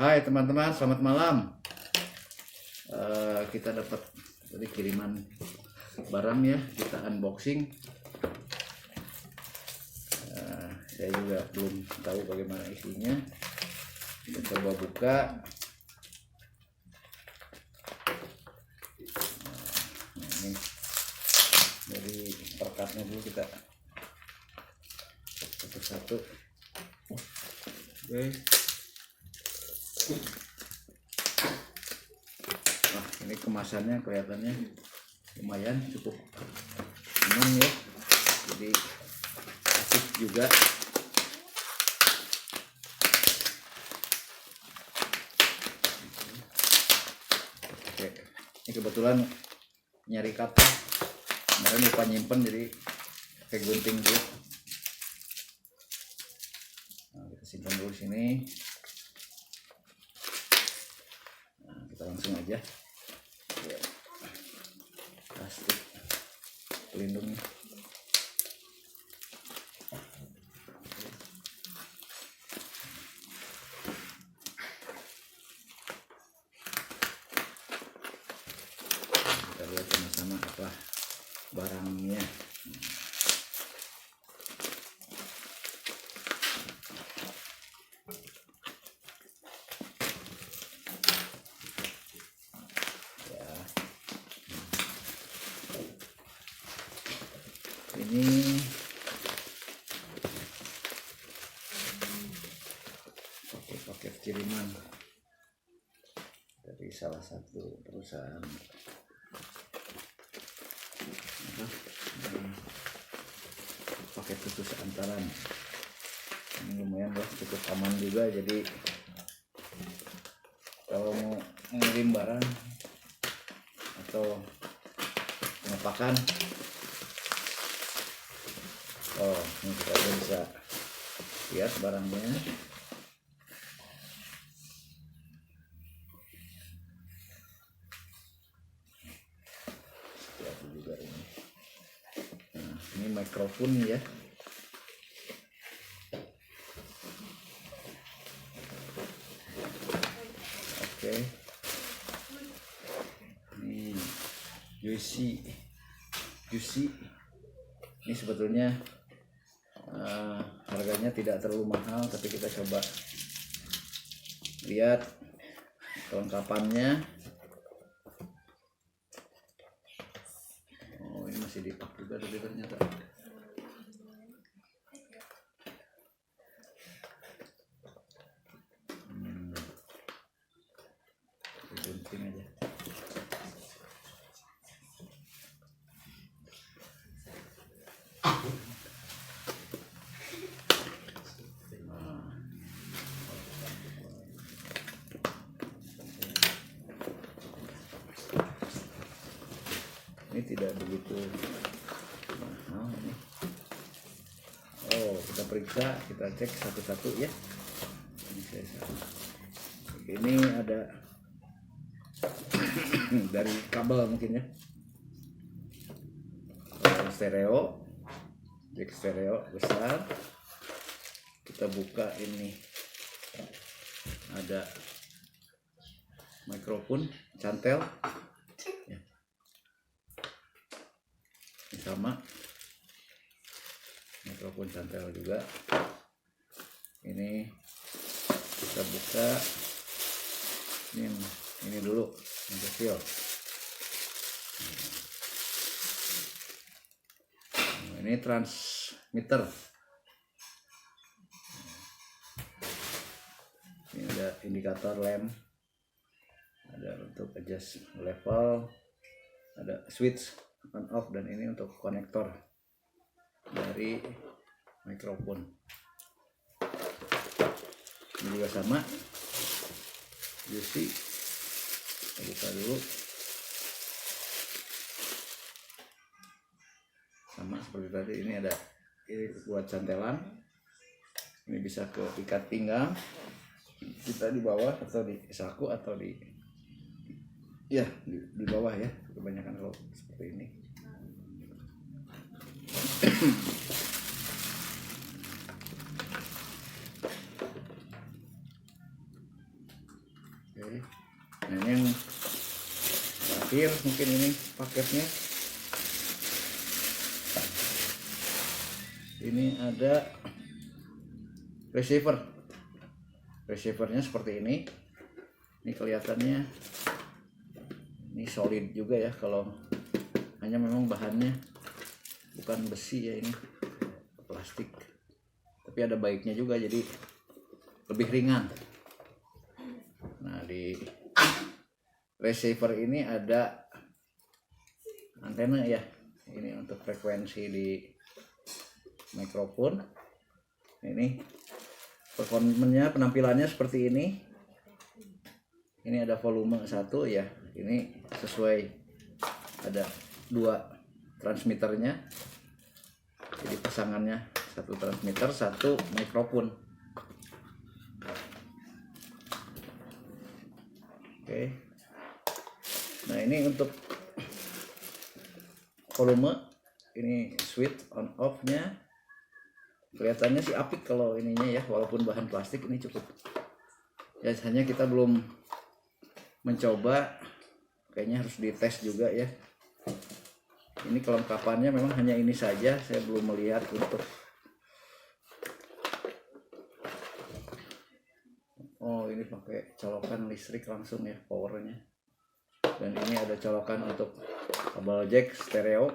Hai teman-teman, selamat malam. Kita dapat tadi kiriman barang ya, kita unboxing. Saya juga belum tahu bagaimana isinya. Kita coba buka. Nah, ini dari perkatnya dulu kita satu-satu. Oke. Nah, ini kemasannya kelihatannya lumayan cukup aman ya, jadi asik juga. Oke, ini kebetulan nyari kata kemarin lupa nyimpen, jadi pakai gunting dulu. Nah, kita simpan dulu sini. Kita langsung aja ya, plastik pelindungnya. Kita lihat sama-sama apa barangnya. Ini paket kiriman dari salah satu perusahaan. Paket khusus antaran. Ini lumayan lah, cukup aman juga. Jadi kalau mau ngirim barang atau pengepakan, ini kita bisa lihat barangnya. Lihat juga ini. Nah, ini mikrofon ya. Oke. Ini juicy. Ini sebetulnya harganya tidak terlalu mahal, tapi kita coba lihat kelengkapannya. Oh, ini masih dipak juga tadi ternyata. Gunting aja. Ini tidak begitu mahal ini. Kita periksa, kita cek satu-satu ya. Ini saya salah. Ini ada dari kabel mungkin ya. Stereo, jack stereo besar. Kita buka, ini ada mikrofon cantel ya. Ini sama mikrofon cantel juga. Ini kita buka ini dulu yang kecil. Ini transmitter. Ini ada indikator lamp, ada untuk adjust level, ada switch on off, dan ini untuk konektor dari mikrofon. Ini juga sama, juicy. Kita buka dulu. Sama seperti tadi, ini ada ini buat cantelan. Ini bisa ke ikat pinggang kita di bawah, atau di saku, atau di bawah ya, kebanyakan kalau seperti ini. terakhir mungkin ini paketnya. Ini ada receivernya seperti ini kelihatannya ini solid juga ya, kalau hanya memang bahannya bukan besi ya, ini plastik, tapi ada baiknya juga jadi lebih ringan. Nah, di receiver ini ada antena ya, ini untuk frekuensi di mikrofon. Ini performanya, penampilannya seperti ini. Ini ada volume 1 ya, ini sesuai, ada 2 transmitternya, jadi pasangannya 1 transmitter 1 mikrofon. Oke. Nah, ini untuk volume, ini switch on off nya kelihatannya sih apik kalau ininya ya, walaupun bahan plastik ini cukup ya, hanya kita belum mencoba, kayaknya harus dites juga ya. Ini kelengkapannya memang hanya ini saja, saya belum melihat untuk ini pakai colokan listrik langsung ya powernya, dan ini ada colokan untuk kabel jack stereo.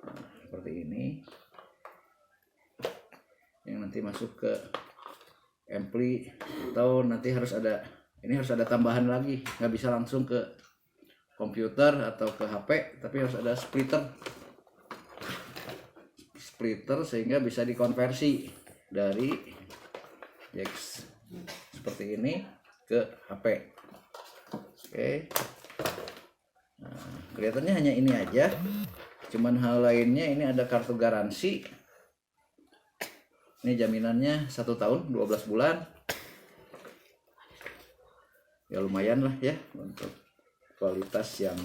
Nah, seperti ini yang nanti masuk ke ampli, atau nanti harus ada, ini harus ada tambahan lagi, nggak bisa langsung ke komputer atau ke HP, tapi harus ada splitter sehingga bisa dikonversi dari jack seperti ini ke HP. Oke. Nah, kelihatannya hanya ini aja, cuman hal lainnya ini ada kartu garansi. Ini jaminannya 1 tahun 12 bulan. Ya lumayan lah ya, untuk kualitas yang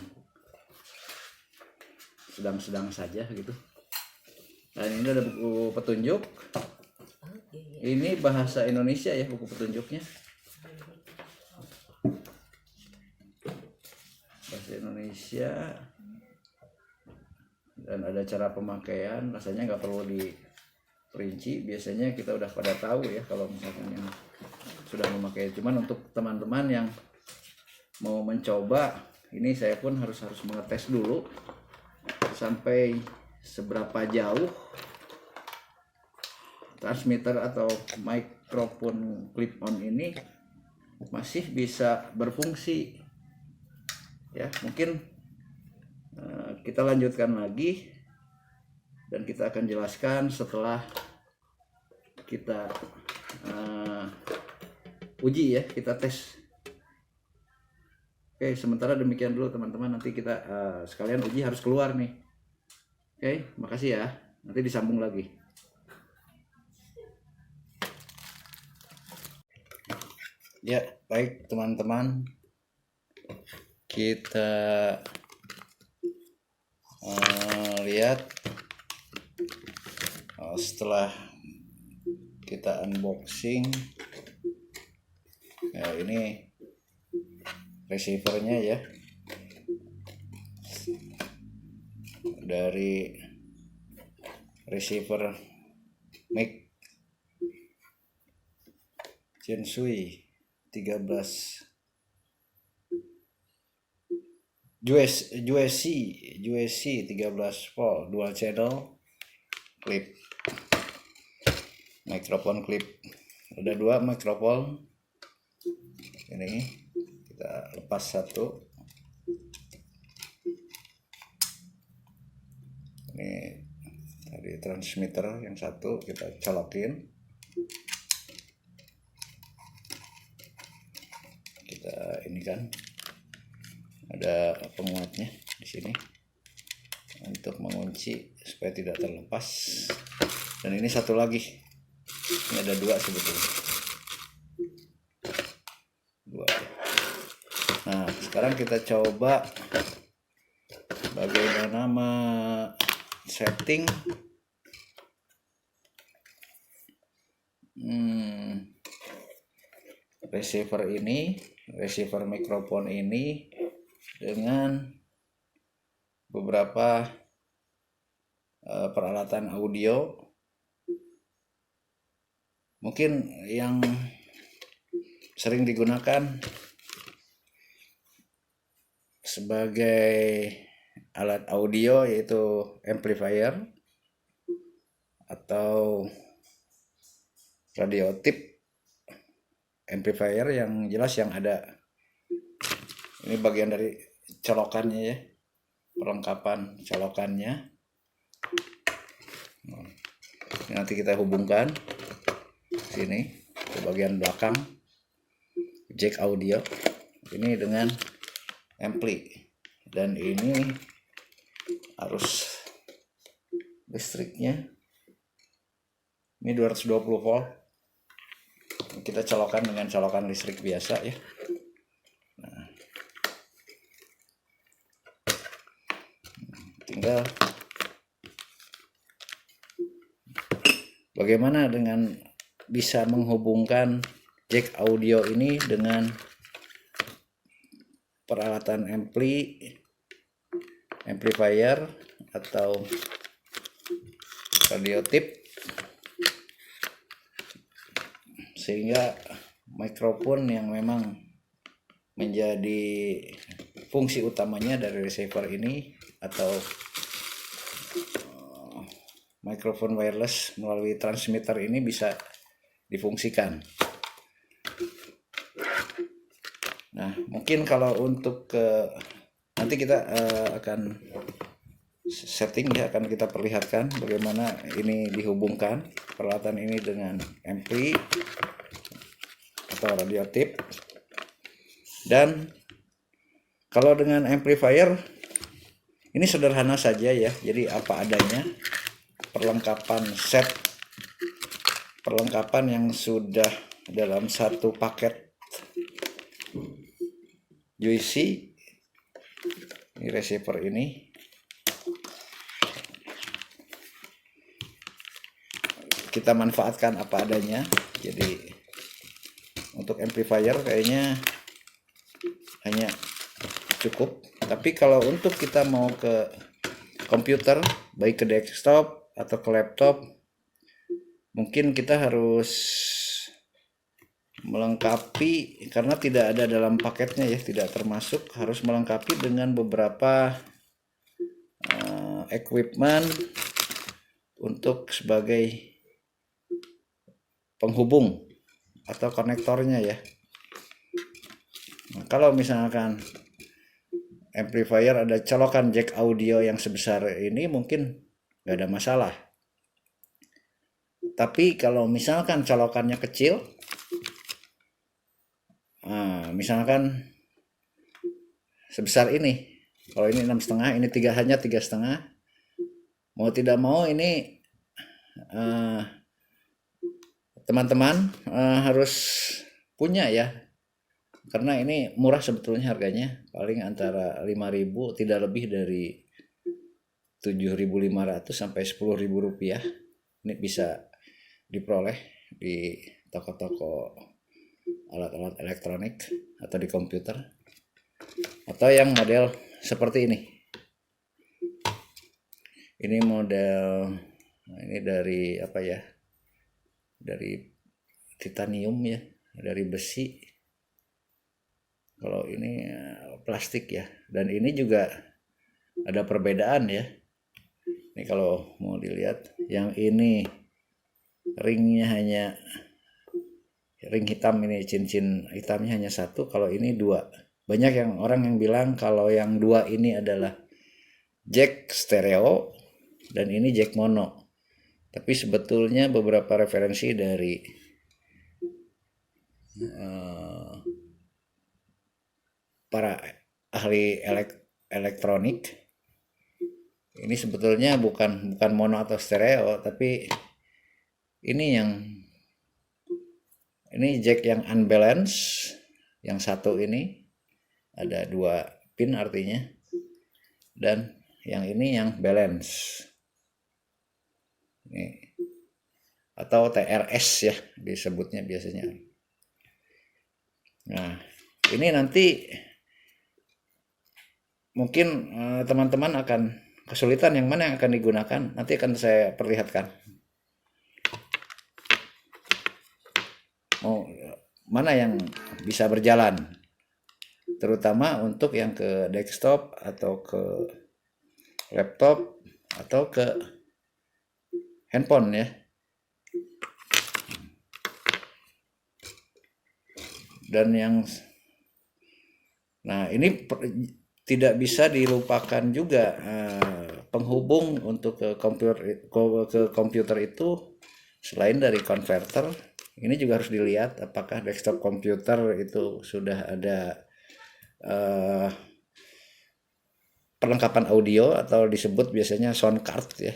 sedang-sedang saja gitu. Dan ini ada buku petunjuk. Ini bahasa Indonesia ya buku petunjuknya. Bahasa Indonesia. Dan ada cara pemakaian, rasanya nggak perlu diperinci, biasanya kita udah pada tahu ya kalau misalkan yang sudah memakai. Cuman untuk teman-teman yang mau mencoba, ini saya pun harus mengetes dulu sampai seberapa jauh transmitter atau mikrofon clip on ini masih bisa berfungsi ya. Mungkin kita lanjutkan lagi dan kita akan jelaskan setelah kita uji ya, kita tes. Oke, sementara demikian dulu teman-teman, nanti kita sekalian uji harus keluar nih. Oke, makasih ya, nanti disambung lagi. Ya, baik teman-teman, kita lihat setelah kita unboxing ya, ini receivernya ya, dari receiver mic Jinsui 13 USC 13 volt dual channel clip, mikrofon clip. Ada 2 mikrofon, ini kita lepas satu, ini tadi transmitter yang satu kita colokin, kita ini kan ada penguatnya di sini untuk mengunci supaya tidak terlepas. Dan ini satu lagi, ini ada 2 sebetulnya, 2. Nah, sekarang kita coba bagaimana setting receiver mikrofon ini dengan beberapa peralatan audio. Mungkin yang sering digunakan sebagai alat audio yaitu amplifier atau radio tip amplifier, yang jelas yang ada ini bagian dari colokannya ya, perlengkapan colokannya. Nanti kita hubungkan sini ke bagian belakang jack audio ini dengan ampli, dan ini arus listriknya ini 220 volt. Kita colokan dengan colokan listrik biasa ya. Nah, tinggal bagaimana dengan bisa menghubungkan jack audio ini dengan peralatan amplifier atau radio tip, sehingga mikrofon yang memang menjadi fungsi utamanya dari receiver ini atau mikrofon wireless melalui transmitter ini bisa difungsikan. Nah, mungkin kalau untuk nanti kita akan setting ya, akan kita perlihatkan bagaimana ini dihubungkan peralatan ini dengan ampli atau radio tip. Dan kalau dengan amplifier ini sederhana saja ya, jadi apa adanya, perlengkapan yang sudah dalam satu paket UIC. Ini receiver ini kita manfaatkan apa adanya. Jadi untuk amplifier kayaknya hanya cukup, tapi kalau untuk kita mau ke komputer, baik ke desktop atau ke laptop, mungkin kita harus melengkapi, karena tidak ada dalam paketnya ya, tidak termasuk, harus melengkapi dengan beberapa equipment untuk sebagai penghubung atau konektornya ya. Nah, kalau misalkan amplifier ada colokan jack audio yang sebesar ini mungkin nggak ada masalah. Tapi kalau misalkan colokannya kecil, misalkan sebesar ini, kalau ini 6,5, ini hanya 3,5, mau tidak mau ini teman-teman harus punya ya, karena ini murah sebetulnya harganya, paling antara 5.000, tidak lebih dari 7.500 sampai 10.000 rupiah. Ini bisa diperoleh di toko-toko alat-alat elektronik atau di komputer, atau yang model seperti ini. Ini model, ini dari apa ya, dari titanium ya, dari besi. Kalau ini plastik ya, dan ini juga ada perbedaan ya. Ini kalau mau dilihat, yang ini ringnya hanya ring hitam, ini cincin hitamnya hanya satu, kalau ini dua. Banyak yang orang yang bilang kalau yang dua ini adalah jack stereo dan ini jack mono. Tapi sebetulnya beberapa referensi dari para ahli elektronik, ini sebetulnya bukan mono atau stereo, tapi ini jack yang unbalance, yang satu ini ada 2 pin artinya, dan yang ini yang balance. Ini atau TRS ya disebutnya biasanya. Nah, ini nanti mungkin teman-teman akan kesulitan yang mana yang akan digunakan. Nanti akan saya perlihatkan. Mana yang bisa berjalan, terutama untuk yang ke desktop atau ke laptop atau ke handphone ya. Dan ini tidak bisa dilupakan juga penghubung untuk ke komputer itu selain dari konverter. Ini juga harus dilihat apakah desktop komputer itu sudah ada perlengkapan audio atau disebut biasanya sound card ya.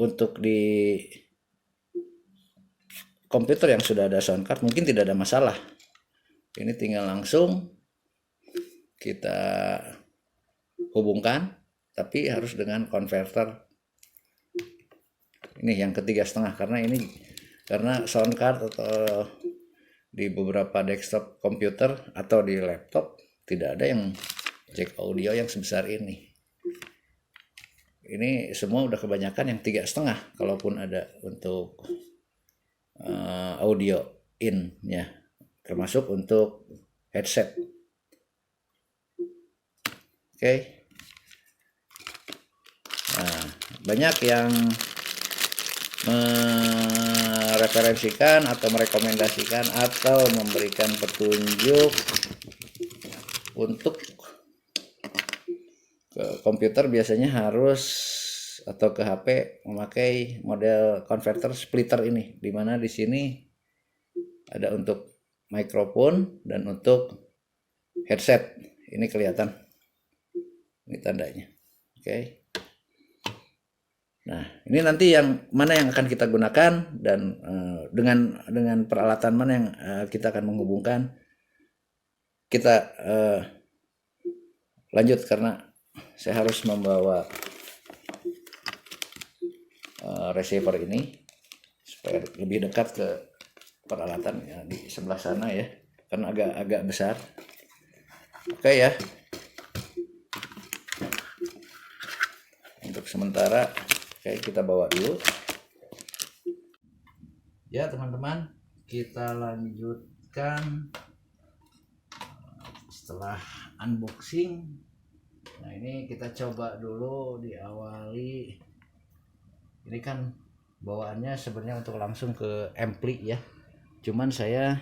Untuk di komputer yang sudah ada sound card mungkin tidak ada masalah. Ini tinggal langsung kita hubungkan, tapi harus dengan konverter. Ini yang ke 3,5 karena sound card atau di beberapa desktop komputer atau di laptop tidak ada yang jack audio yang sebesar ini. Ini semua udah kebanyakan yang 3,5 kalaupun ada untuk audio in ya, termasuk untuk headset. Oke. Nah, banyak yang mereferensikan atau merekomendasikan atau memberikan petunjuk untuk ke komputer biasanya harus atau ke HP memakai model konverter splitter ini, dimana di sini ada untuk mikrofon dan untuk headset. Ini kelihatan, ini tandanya. Oke. Nah, ini nanti yang mana yang akan kita gunakan dan dengan peralatan mana yang kita akan menghubungkan. Kita lanjut karena saya harus membawa receiver ini supaya lebih dekat ke peralatan ya, di sebelah sana ya, kan agak besar. Oke ya. Untuk sementara kita bawa dulu. Ya teman-teman, kita lanjutkan setelah unboxing. Nah ini kita coba dulu diawali. Ini kan bawaannya sebenarnya untuk langsung ke ampli ya. Cuman saya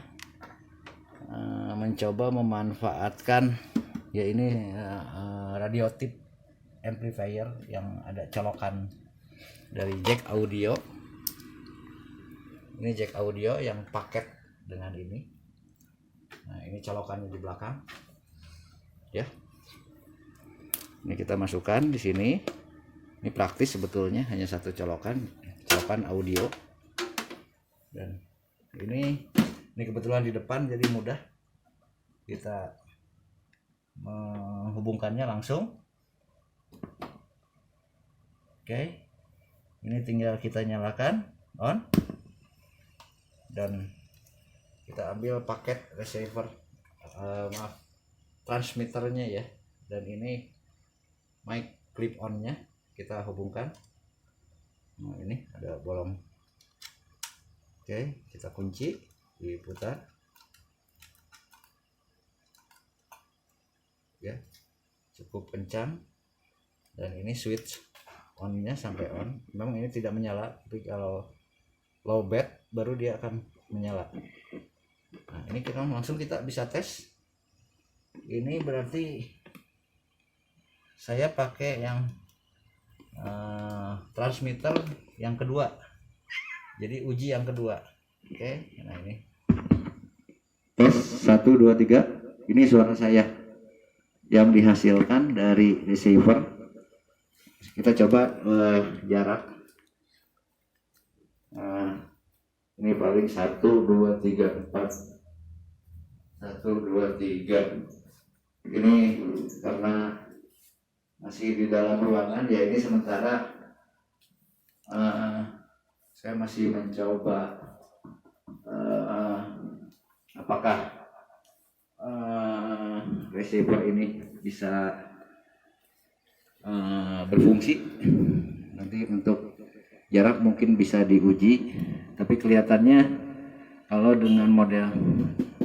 mencoba memanfaatkan ya ini radio tip amplifier yang ada colokan dari jack audio. Ini jack audio yang paket dengan ini. Nah ini colokannya di belakang ya. Ini kita masukkan di sini. Ini praktis sebetulnya, hanya satu colokan audio. Dan ini kebetulan di depan jadi mudah kita menghubungkannya langsung. Oke. Ini tinggal kita nyalakan on. Dan kita ambil paket receiver transmitternya ya, dan ini mic clip on nya kita hubungkan. Nah ini ada bolong. Oke, kita kunci, diputar ya, cukup kencang. Dan ini switch on nya sampai on. Memang ini tidak menyala, tapi kalau low bed baru dia akan menyala. Nah ini kita langsung bisa tes. Ini berarti saya pakai yang transmitter yang kedua, jadi uji yang kedua. Oke. Nah ini tes 1 2 3. Ini suara saya yang dihasilkan dari receiver. Kita coba jarak. Ini paling 1 2 3 4. 1 2 3. Ini karena masih di dalam ruangan ya, ini sementara saya masih mencoba apakah receiver ini bisa berfungsi. Nanti untuk jarak mungkin bisa diuji, tapi kelihatannya kalau dengan model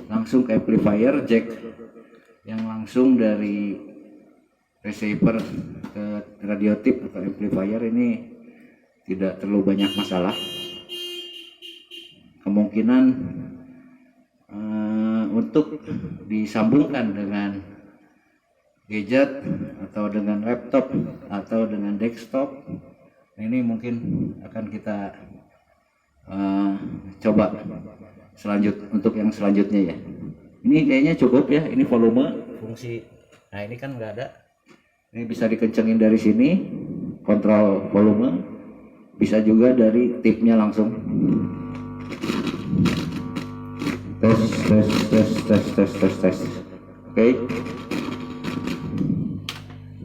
langsung ke amplifier, jack yang langsung dari receiver ke radio tip atau amplifier ini tidak terlalu banyak masalah. Kemungkinan untuk disambungkan dengan gadget atau dengan laptop atau dengan desktop, ini mungkin akan kita coba untuk yang selanjutnya ya. Ini kayaknya cukup ya, ini volume fungsi. Nah ini kan nggak ada, ini bisa dikencengin dari sini, kontrol volume, bisa juga dari tipnya langsung. Tes. Oke.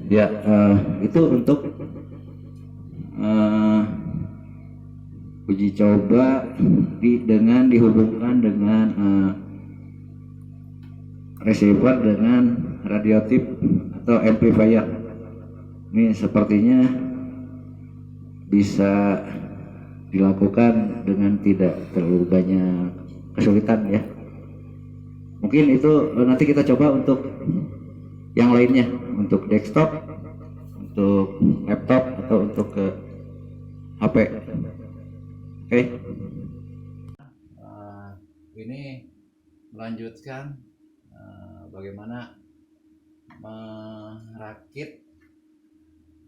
Ya, itu untuk uji coba dengan dihubungkan dengan receiver dengan radio tip atau amplifier. Ini sepertinya bisa dilakukan dengan tidak terlalu banyak kesulitan ya. Mungkin itu nanti kita coba untuk yang lainnya, untuk desktop, untuk laptop atau untuk ke HP. Oke. Ini melanjutkan bagaimana merakit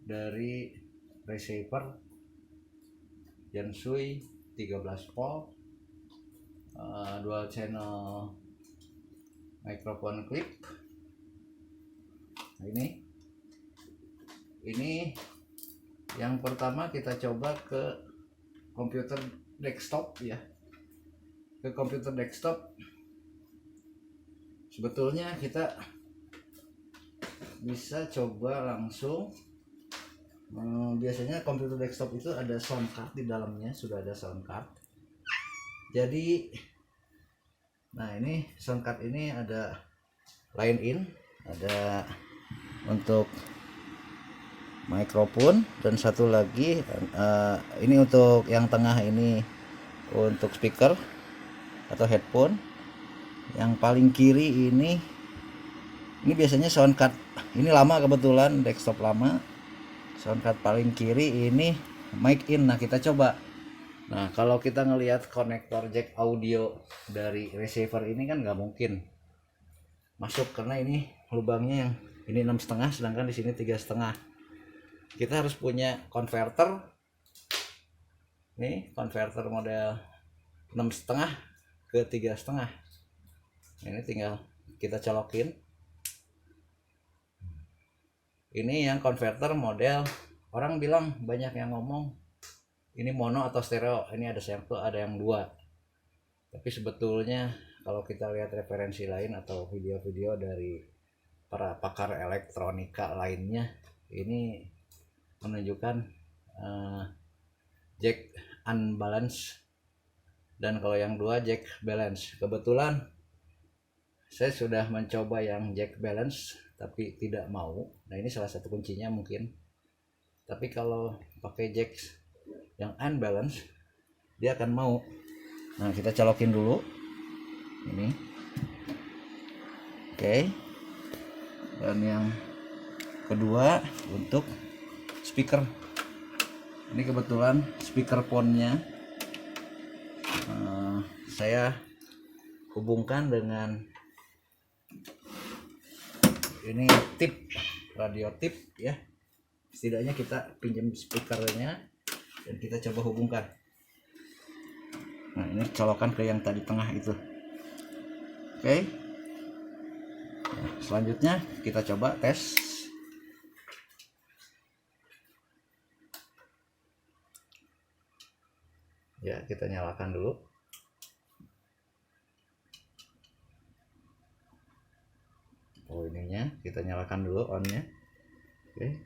dari receiver Yansui 13 volt dual channel microphone clip. Ini yang pertama kita coba ke komputer desktop ya. Ke komputer desktop sebetulnya kita bisa coba langsung. Biasanya komputer desktop itu ada sound card di dalamnya, sudah ada sound card. Jadi nah ini sound card ini ada line in, ada untuk mikrofon, dan satu lagi ini untuk yang tengah ini untuk speaker atau headphone. Yang paling kiri ini biasanya sound card, ini lama kebetulan, desktop lama. Sound card paling kiri ini mic in. Nah kita coba. Nah kalau kita ngelihat konektor jack audio dari receiver ini kan nggak mungkin masuk, karena ini lubangnya yang ini 6,5 sedangkan di sini 3,5. Kita harus punya converter. Nih converter model 6,5 ke 3,5. Ini tinggal kita colokin. Ini yang converter model, orang bilang banyak yang ngomong ini mono atau stereo. Ini ada sample, ada yang dua. Tapi sebetulnya kalau kita lihat referensi lain atau video-video dari para pakar elektronika lainnya, ini menunjukkan jack unbalance, dan kalau yang dua jack balance. Kebetulan saya sudah mencoba yang jack balance tapi tidak mau. Nah ini salah satu kuncinya mungkin. Tapi kalau pakai jack yang unbalance dia akan mau. Nah kita colokin dulu ini. Oke. Dan yang kedua untuk speaker. Ini kebetulan speaker phone-nya saya hubungkan dengan ini tip, radio tip ya. Setidaknya kita pinjam speakernya dan kita coba hubungkan. Nah ini colokan ke yang tadi tengah itu. Oke. Nah, selanjutnya kita coba tes. Ya kita nyalakan dulu. Oh ininya kita nyalakan dulu on-nya. Oke.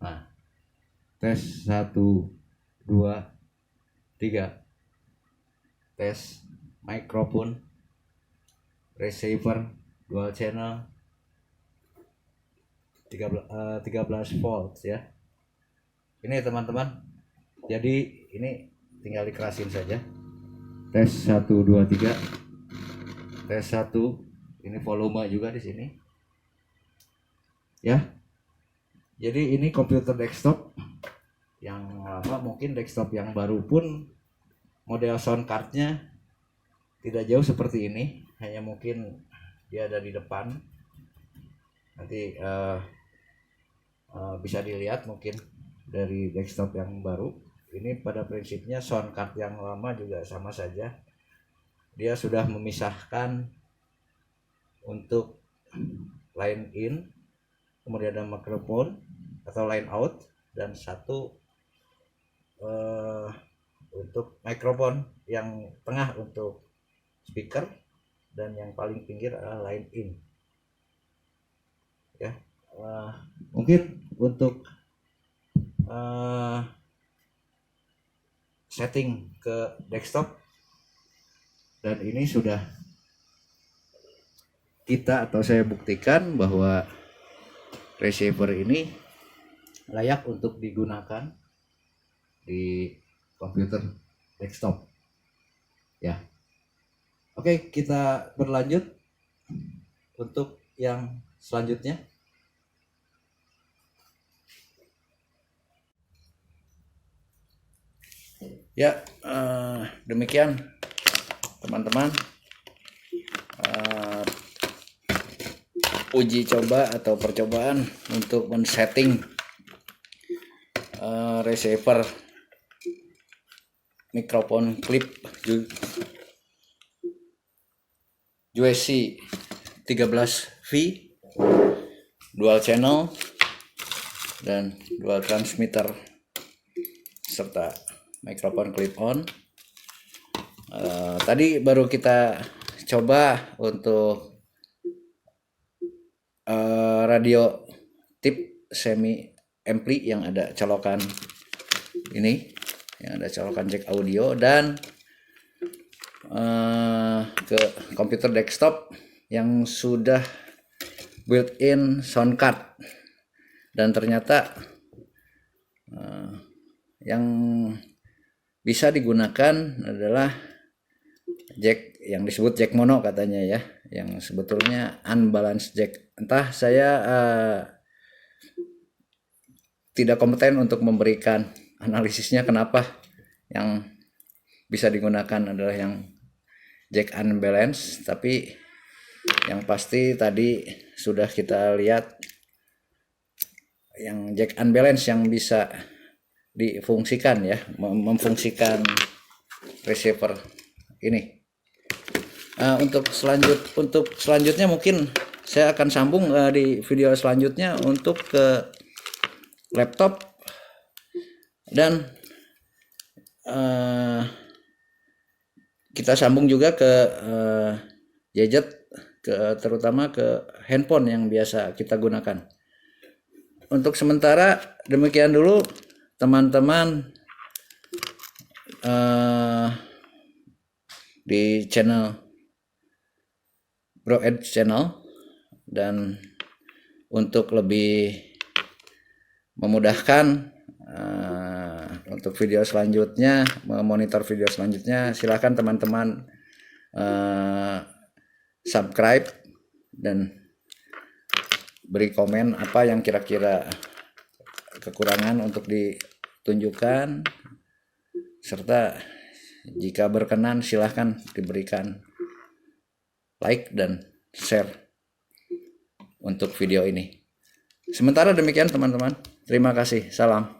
Nah tes 1 2 3. Tes mikrofon receiver dual channel 13 volt ya. Ini teman-teman, jadi ini tinggal dikerasin saja. Tes 1 2 3. Tes 1. Ini volume juga di sini ya. Jadi ini komputer desktop yang lama, mungkin desktop yang baru pun model sound cardnya tidak jauh seperti ini, hanya mungkin dia ada di depan. Nanti bisa dilihat mungkin dari desktop yang baru. Ini pada prinsipnya sound card yang lama juga sama saja, dia sudah memisahkan untuk line in, kemudian ada mikrofon atau line out, dan satu untuk mikrofon yang tengah untuk speaker, dan yang paling pinggir adalah line in ya. Mungkin untuk setting ke desktop, dan ini sudah kita atau saya buktikan bahwa receiver ini layak untuk digunakan di komputer desktop ya. Oke, kita berlanjut untuk yang selanjutnya. Ya, demikian teman-teman, uji coba atau percobaan untuk men-setting receiver mikrofon clip USC 13V dual channel dan dual transmitter serta mikrofon clip on. Tadi baru kita coba untuk radio tip semi ampli yang ada colokan ini, yang ada colokan jack audio, dan ke komputer desktop yang sudah built-in sound card. Dan ternyata yang bisa digunakan adalah jack yang disebut jack mono katanya ya, yang sebetulnya unbalanced jack. Entah, saya tidak kompeten untuk memberikan analisisnya kenapa yang bisa digunakan adalah yang jack unbalanced, tapi yang pasti tadi sudah kita lihat yang jack unbalanced yang bisa difungsikan ya, memfungsikan receiver ini. Untuk selanjutnya mungkin saya akan sambung di video selanjutnya untuk ke laptop, dan kita sambung juga ke gadget, terutama ke handphone yang biasa kita gunakan. Untuk sementara demikian dulu teman-teman di channel Bro Ed Channel. Dan untuk lebih memudahkan untuk video selanjutnya, memonitor video selanjutnya, silakan teman-teman subscribe dan beri komen apa yang kira-kira kekurangan untuk ditunjukkan, serta jika berkenan silahkan diberikan like dan share untuk video ini. Sementara demikian teman-teman, terima kasih, salam.